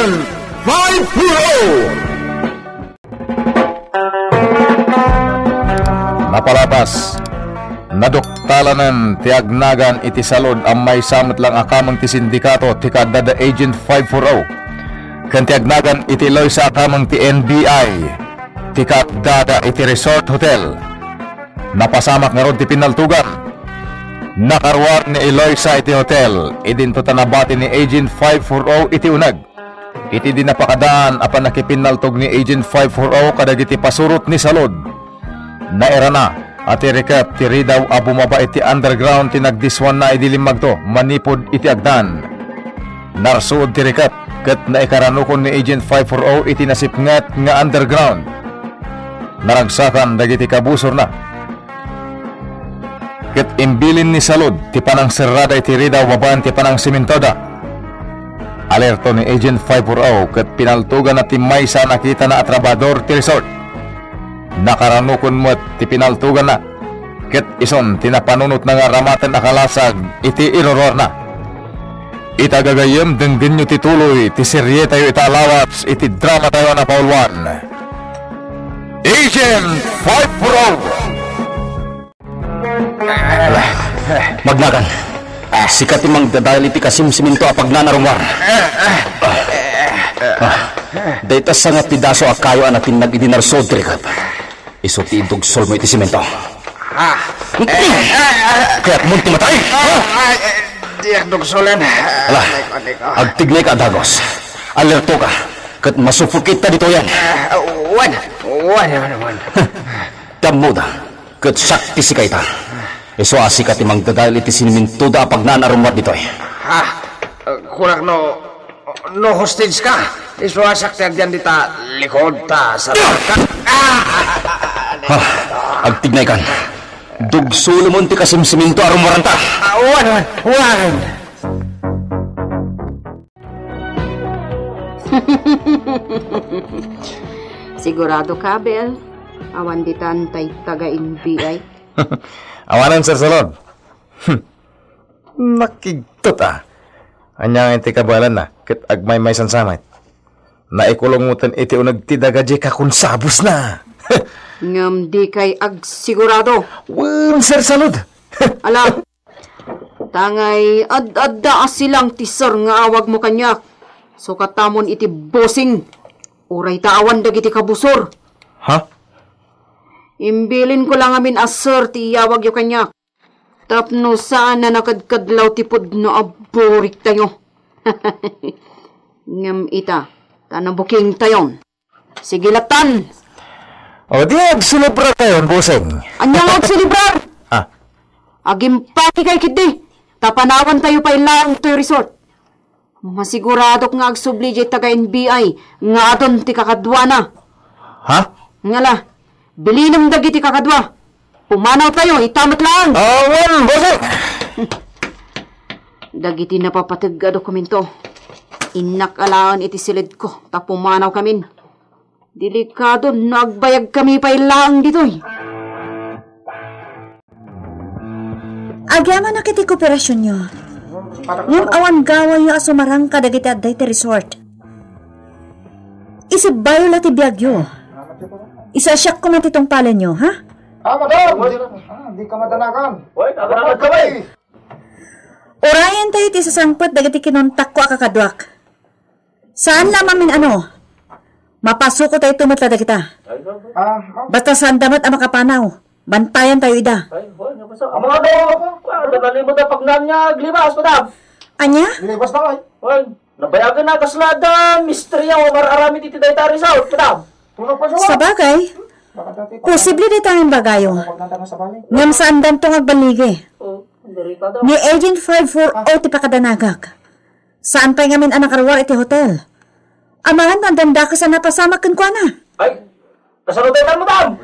Agent 540! Napalapas, naduktalanan ti agnagan iti salod ang may samot lang akamang ti sindikato ti kadada Agent 540. Kan ti agnagan iti loy sa akamang ti NBI ti kadada iti resort hotel. Napasamak nga ron ti pinaltugan. Nakarwar ni Eloisa iti hotel, idinto tanabati ni Agent 540 iti unag. Iti di napakadaan apan nakipinaltog ni Agent 540 kadagiti pasurot ni salod. Naera na at irikap ti ridaw a bumaba iti underground ti nagdiswan na idilimag to manipod iti agdan. Narsuod ti rikap ket naikaranukon ni Agent 540 iti nasipngat nga underground. Naragsakan dagiti kabusor na. Ket imbilin ni salud ti panang serrada iti ridaw babaan ti panang simentoda. Alerto ni Agent 540 ket pinaltugan na ti maysa nakita na atrabador ti resort. Nakaranukon mo't ti pinaltugan na ket ison tinapanunot na nga ramatan akalasag iti iroror na. Itagagayem denggen nyo tituloy ti serye tayo italawats iti drama tayo na paulwan. Agent 540! Magnakan, sikat imang dadali ti kasimsiminto apag nanarumar. Dayta sa nga pidaso akayo anatin nag-idinarsod trikap. Iso ti idugsol mo iti simento. Kaya't munti matay. Di agdugsolan. Ala, agtignay ka Dagos. Alerto ka, kat masufukit ta dito yan. Wan. Damuda, kat sakti si kaita. Iso asikat imang dadali ti siniminto da apag nanarumar dito eh. Kurak no hostage ka. Iso asak ti agyan dita likod ta sa ka. Agtignay kan. Dugsulo mo ti kasimsiminto arumaran ta. Wan. Sigurado ka, Bel? Awan ditan tay taga-NBI. Awanan, Sir Salod. Nakigtot Anyang iti kabalan na, kit agmay may sansamay. Naikulungutan iti unag ti dagaje kakun sabos na. Ngam di kay agsigurado. Sir Salod. Alam, tangay ad-adda silang tisar nga awag mo kanyak. So katamon iti bossing. Uray taawan dagiti kabusor. Ha? Imbilin ko lang amin asir ti yawag yo kanyak. Tapno saan na nakadkadlaw tipod no aborik tayo. Ngam ita, tanabuking tayon. Sige latan. O di agsilibra tayon, bossing. Anyang agsilibrar? Agimpaki kay kidi. Tapanawan tayo pa ilang to resort. Masiguradok nga agsubli jay taga-NBI nga adon ti kakadwa na. Ha? Ngala, bilinam dagiti kakadwa. Pumanaw tayo, itamat lang. Bossing. Dagiti napapatag a dokumento. Inakalaan iti silid ko, tapumanaw kamin. Delikado, nagbayag kami pa ilang ditoy. Agyaman na kiti kooperasyon nyo. Ngam awan gaway yung asumarang kadagiti aday ti resort. Isibayo la ti biyagyo. Isasyak ko na titong pala nyo, ha? Madam! Hindi ka madanakan. Agad kamay! Orayan tayo ti sasangpot dagiti kinontak ko akakadwak. Saan lamang mapasuko tayo tumatla kita. Basta saan damat ang makapanaw. Bantayan tayo ida. Mga nagalimod na pagnan niya, glimas, madam. Anya? Glimas na kayo. Nabayagan na kaslada, misterya o mararami titi dahi tari sao, madam. Sa bagay, posible di tayong bagayo. Ngam saan dantong agbaligi. Ni Agent 540 ti pakadanagak. Saan pa ngamin anak arwar iti hotel? Amahan ang danda ka sa napasamakin ko na. Ay, nasalutan mo, madam.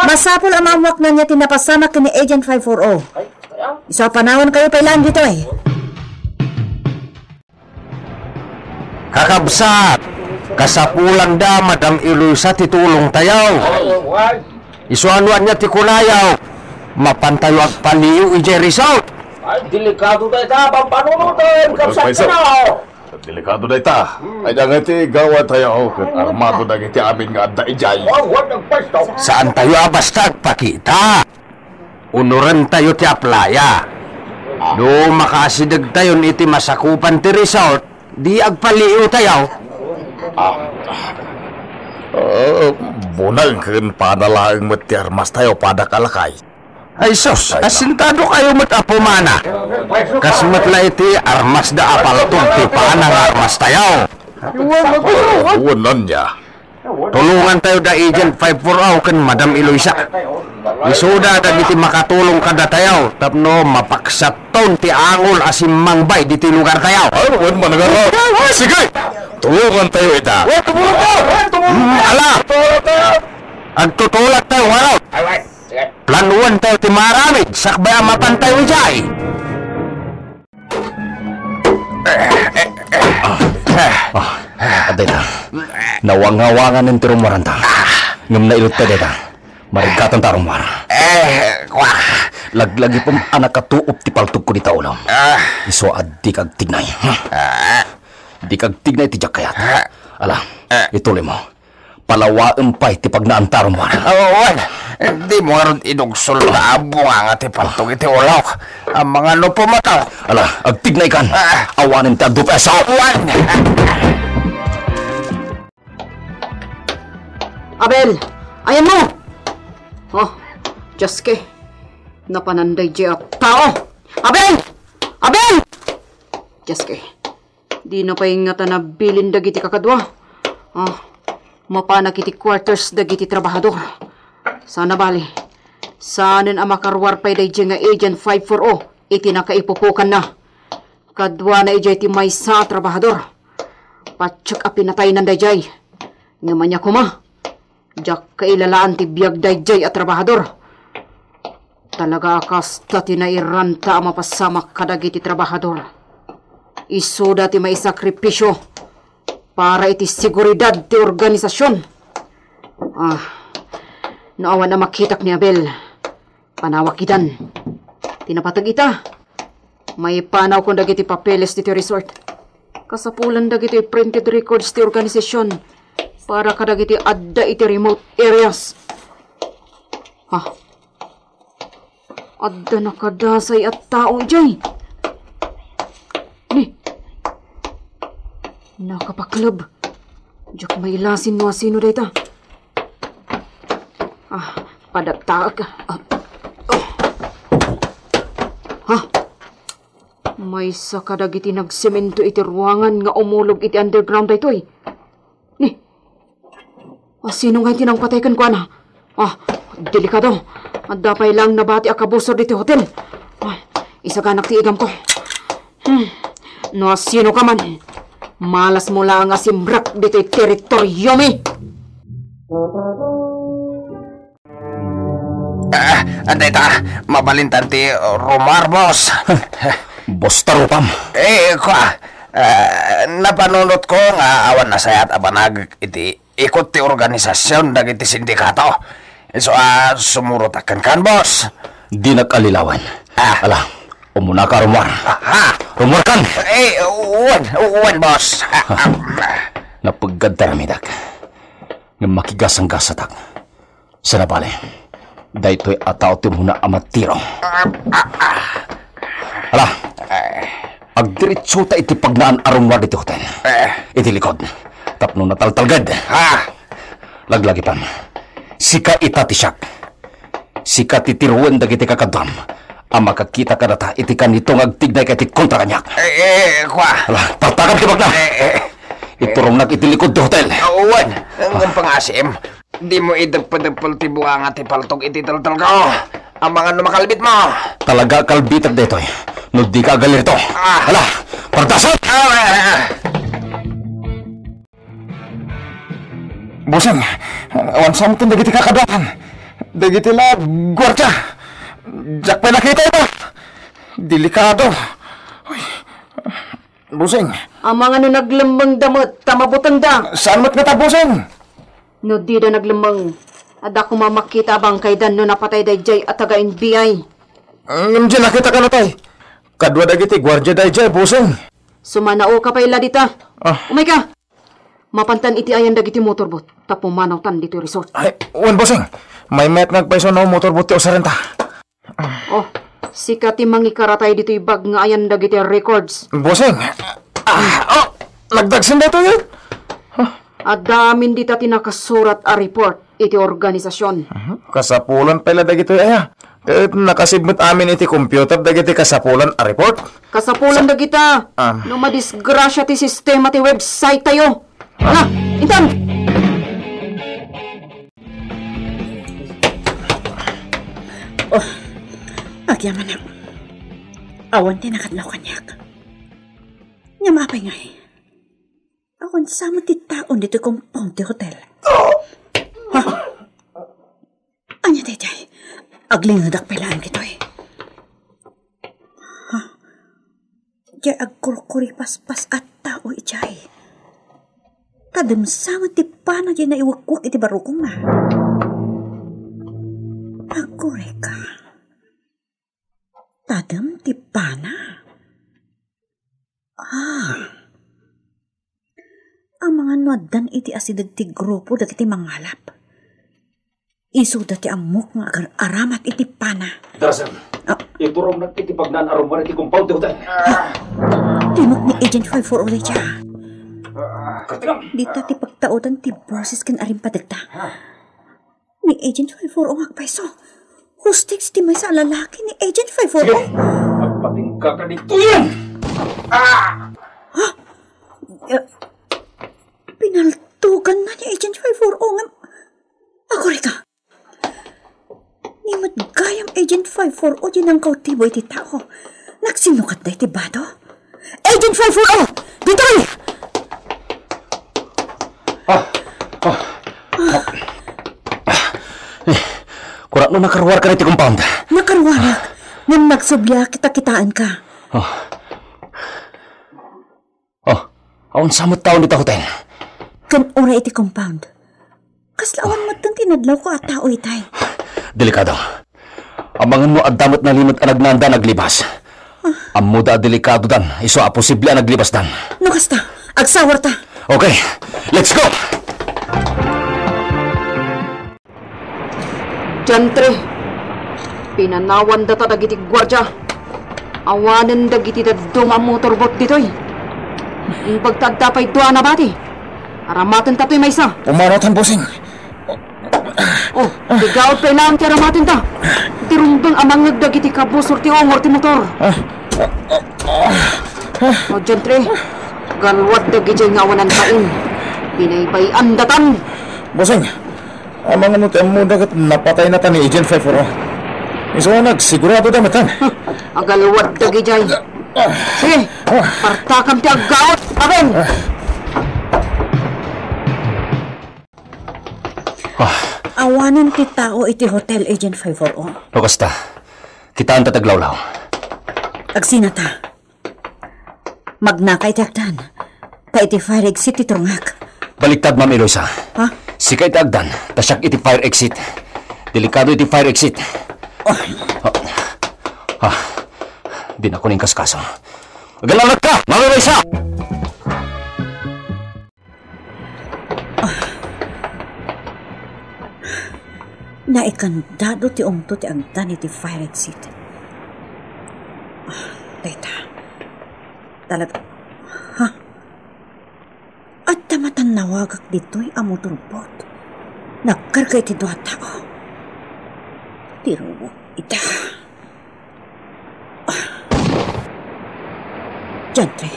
Masapol ang mamwak na niya tinapasamak ni Agent 540. Isa panawan kayo pa ilan dito eh. Kakabsat, kasapulang da Madam Eloisa titulong tayaw. Isuanuan niya ti kunayaw. Mapantayo ang paniyo ije resort. Ay, delikado tayo ta, pampanunutin. Kapsat ka na. Delikado na ita. Ay nga iti gawad tayo. Kat armado na iti amin nga adda ijay. Saan tayo basta agpakita? Unuran tayo ti aplaya. Do makasidag tayo iti masakupan ti resort, di agpaliw tayo. Bunag kan padalaang mo ti armas tayo pada kalakay. Ay sus, asintado kayo matapumana. Kas matla iti armas da apaltog ti paana nga armas tayo. Uwan niya. Tulungan tayo da Agent 540 kan Madam Eloisa. Isuda da diti makatulong kada tayo. Tapno mapaksat taon ti angol asim mangbay diti lugar tayo. Uwan managaro. Sige! Tulungan tayo ita. Ala! Agtutulak tayo waraw. Planuan tayo ti maramid. Sakbay ang mapantay wijay. Adeta, nawang-hawangan ng tirumaranta. Ngam na ilot ka deta. Marigkatan tarumar. Laglagi pong anak katuop ti paltog ko di taulong. Iso ad di kag tignay. Di kag tignay ti jakayat. Ala, ituloy mo. Palawaen pa'y ti pagnaantaron mo. Awan, di mo nga ron inugsol na abong nga ti paltog iti ulaw. Ang mga no pumataw. Ala, agtignay kan. Awanin ti agdup esa. Awan! Abel, ayan mo! Oh, Jaske, napananday di tao! Abel! Abel! Jaske, di na paingatan na bilin dagiti kakadwa. Mapanak iti quarters dagiti trabahador. Sana bali. Saanin ang makarwar pa'y day nga Agent 540 iti nakaipupukan na. Kadwa na ijay ti may sa trabahador. Patsak a pinatay ng dayjay. Ngaman niya kuma. Diyak kailalaan ti biyag dayjay at trabahador. Talaga akas dati na iranta ang mapasamak kadagiti trabahador. Iso dati may sakripisyo para iti seguridad ti organisasyon. Naawan na makitak ni Abel. Panawakidan. Tinapatag ita. May panaw kung dagiti papeles diti resort. Kasapulan dagiti printed records ti organisasyon para kadagiti adda iti remote areas. Adda nakadasay at tao ijay. Nakapaklab. Diyak may lasin mo sino data. Padagtaag. May sakadag iti nagsemento iti ruangan nga umulog iti underground dito eh. Sino nga iti nang pataykan ko na? Delikado. Dapay lang nabati akabusor dito hotel. Isaganak ti igam ko. No sino ka man? Malas mo lang nga simbrak dito teritoryo mi. Andeta, mabalintan ti Romar, boss. Boss tarupam. Napanunot ko nga awan na sayat abanag iti ikot ti organisasyon dagiti sindikato. So, sumurot akan kan, boss. Di nag-alilawan. Ala, umuna ka, Romar. Romar kan! Uwan, boss. Napagad taramidak. Nga makigasang-gasatak. Sana bale, dahito'y ataw ti muna amatiro. Ala, agdiritso ta iti pagnaan arumwar diti hotel. Iti likod. Tapno nataltalgad. Laglagi pam. Sika ita ti siyak. Sika ti tiruan dagiti kakadam. Ang makakita ka na ta, iti ka nitong agtignay ka iti kontra kanyak. Ala, partakam ti bagna. Iturong nag iti likod ti hotel. Uwan, ang pangasim. Di mo idagpadagpal ti buwang at ipaltog iti taltal ka. Ang mga numakalbit mo. Talaga kalbitat dito eh. No di ka galito. Ala, partasot! Bosan, awan samtin dagiti kakadakan. Dagiti la gwardiya. Jak pa nakita ito. Delikado. Busing. Ang mga naglambang damot, tamabutang da. Saan mo't nga ta, Busing? No di da naglambang. Ada ko mamakita bang kay Dan no napatay dayjay at taga-NBI. Nandiyan nakita ka na tay. Kadwa dagiti gwardiya dayjay, Busing. Sumanao ka pa ila dita. Umay ka. Mapantan iti ayan dagiti motorbot. Tapos manaw tan dito resort. Ay, uwan bossing. May met nagpaiso na motorbot ti osarenta. Sika ti mangikaratay dito ibag nga ayan dagiti records. Bossing. Nagdagsin dito yun. At damin dita tinakasurat a report iti organisasyon. Kasapulan pala dagito aya. Nakasibot amin iti computer dagiti kasapulan a report. Kasapulan dagita. No madisgrasya ti sistema ti website tayo. Intan! Agyaman na. Awan ti nakadlaw kanyak. Nga maapay nga eh. Awan sama ti taon dito compound ti hotel. Anya tayjay. Aglingadak pelaan kito eh. Diya agkurkuri paspas at tao ijay. Kadam sama ti pana diya na iwakwak iti barukong na. Agkure ka. Tadam ti pana. Ang mga nuadan iti asidag ti grupo dagiti mangalap. Isu dati amok nga agar aramat iti pana. Darasan, iturong na iti pagnaan arumar iti compound ti hotel. Timok ni Agent 540 ulit siya. Dita ti pagtaudan ti boses kan aring padagta. Ni Agent 540 agpaiso. Hustix ti may sa lalaki ni Agent 540. Sige, magpatingka ka dito yan! Pinaltugan na ni Agent 540 nga. Ako rin ka. Ni matgayam Agent 540 din ang kautiboy ti tao. Nagsinukat na iti bado. Agent 540! Dito rin! Kurak no nakaruwar ka na iti compound. Nakaruwarak. Nang nagsubya kita-kitaan ka. Awan samot taon dito hotel. Kan ora iti compound. Kaslawan matang tinadlaw ko at tao itay. Delikado. Amangan mo agdamot na limot ang nagnanda naglibas. Amo da delikado dan. Iso a posible ang naglibas dan. No kasta, agsawar ta. Okay, let's go! Jantre, pinanawan data dagiti gwardya. Awanan dagiti daduma motorbot ditoy. Pagtagtapay doa na bati. Aramatan tatoy may isa. Umaratan bossing. Tigaot pa ilang ti aramatin ta. Tirundong amang nagdagiti kabusor ti ongor ti motor. Jantre, galwat dagiti nga awanan pain. Pinaybayan datan. Bossing. Amang ano tayo mo dagat napatay na ta ni Agent 540. Iso nagsigurado damatan. Agalwat dagijay. Sige, partakam ti aggaot. Aben! Awanan ti tao iti hotel Agent 540. Lokasta, kitaan tataglawlaw. Agsinata. Magnakay ti agdan. Ta iti fire exit ti trungak. Baliktad, Ma'am Eloisa. Sika iti agdan, tasyak iti fire exit. Delikado iti fire exit. Di na kuning kaskaso. Magalangat ka, Ma'am Eloisa! Naikandado ti ongto ti agdan iti fire exit. Teta. Talaga. At tamatan nawagak dito'y amotorbot. Nagkarga iti doa tao. Tirubo ita. Jantre.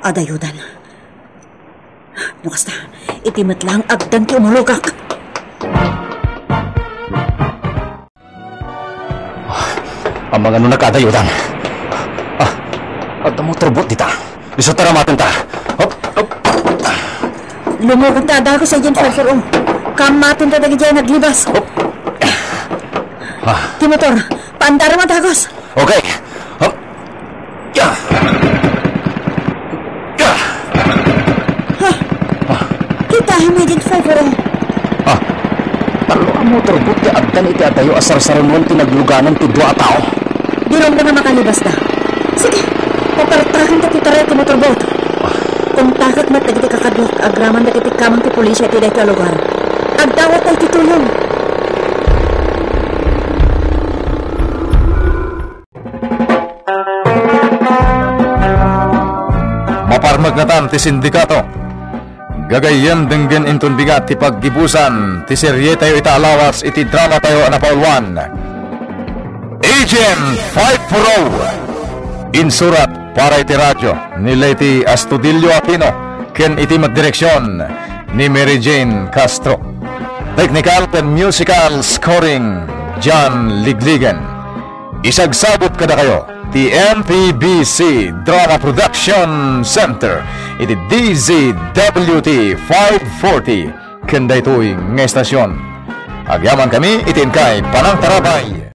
Adayudan. Nukasta, iti matlang agdan ti umulugak. Ang mga nung nakadayudan. At ang motorbot dita. Iso taramatin ta. Lumugod ta ko sa Agent 540. Kamatin ta dagi dyan naglibas. Ti motor, paandara matagos. Okay. Kita ang Agent 540. Talo ang motorbot ti agdan iti adayo asar-sarunon ti nagluganan ti dua tao. Di ron ka na makalibas na. Sige, Papartakan ta titara ti motorbot. Kung takak mat dagiti kakadlok agraman dagiti kamang ti pulisya ti dayto lugar. Agdawat ay titulong. Maparmag na tan ti sindikato. Gagayem denggen inton bigat ti paggibusan ti serye tayo itaalawas iti drama tayo anapaulwan. Agent 540 insurat para iti radyo ni Leti Astudillo Aquino ken iti magdireksyon ni Mary Jane Castro. Technical and musical scoring John Ligligan. Isagsabot kada kayo ti MPBC Drama Production Center iti DZWT 540 ken daytoy nga estasyon. Agyaman kami itin kay Panang Tarabay